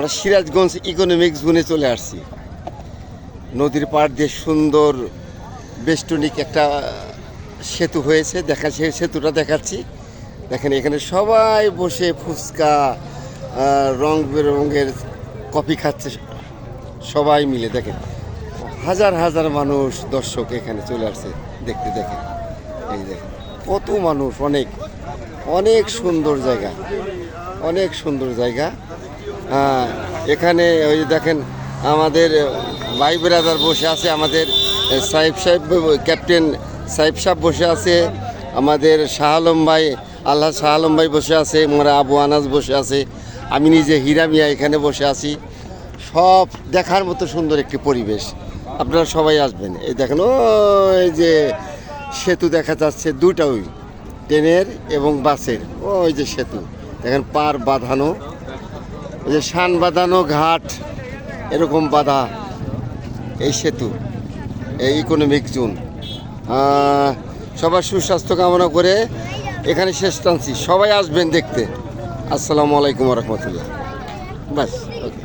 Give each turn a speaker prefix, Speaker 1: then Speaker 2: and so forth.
Speaker 1: আমরা সিরাজগঞ্জ ইকোনমিক জোনে চলে আসছি। নদীর পাড় দিয়ে সুন্দর বেষ্টনিক একটা সেতু হয়েছে, সেই সেতুটা দেখাচ্ছি। দেখেন এখানে সবাই বসে ফুচকা রং বেরঙের কফি খাচ্ছে সবাই মিলে। দেখেন হাজার হাজার মানুষ দর্শক এখানে চলে আসছে দেখতে। দেখেন এই দেখেন কত মানুষ, অনেক অনেক সুন্দর জায়গা, অনেক সুন্দর জায়গা। এখানে ওই দেখেন আমাদের ভাই ব্রাদার বসে আছে, আমাদের সাহেব ক্যাপ্টেন সাহেব সাহেব বসে আছে, আমাদের শাহ আলম ভাই আল্লাহ শাহ আলম ভাই বসে আছে, মোরা আবু আনাস বসে আছে, আমি নিজে হীরা মিয়া এখানে বসে আছি। সব দেখার মতো সুন্দর একটি পরিবেশ, আপনারা সবাই আসবেন। এই দেখেন ওই যে সেতু দেখা যাচ্ছে, দুটা ওই ট্রেনের এবং বাসের ওই যে সেতু দেখেন, পার বাঁধানো, ওই যে শান বাঁধানো ঘাট এরকম বাঁধা এই সেতু, এই ইকোনমিক জোন। সবার সুস্বাস্থ্য কামনা করে এখানে শেষ টানছি। সবাই আসবেন দেখতে। আসসালামু আলাইকুম রহমতুল্লাহ। বাস ওকে।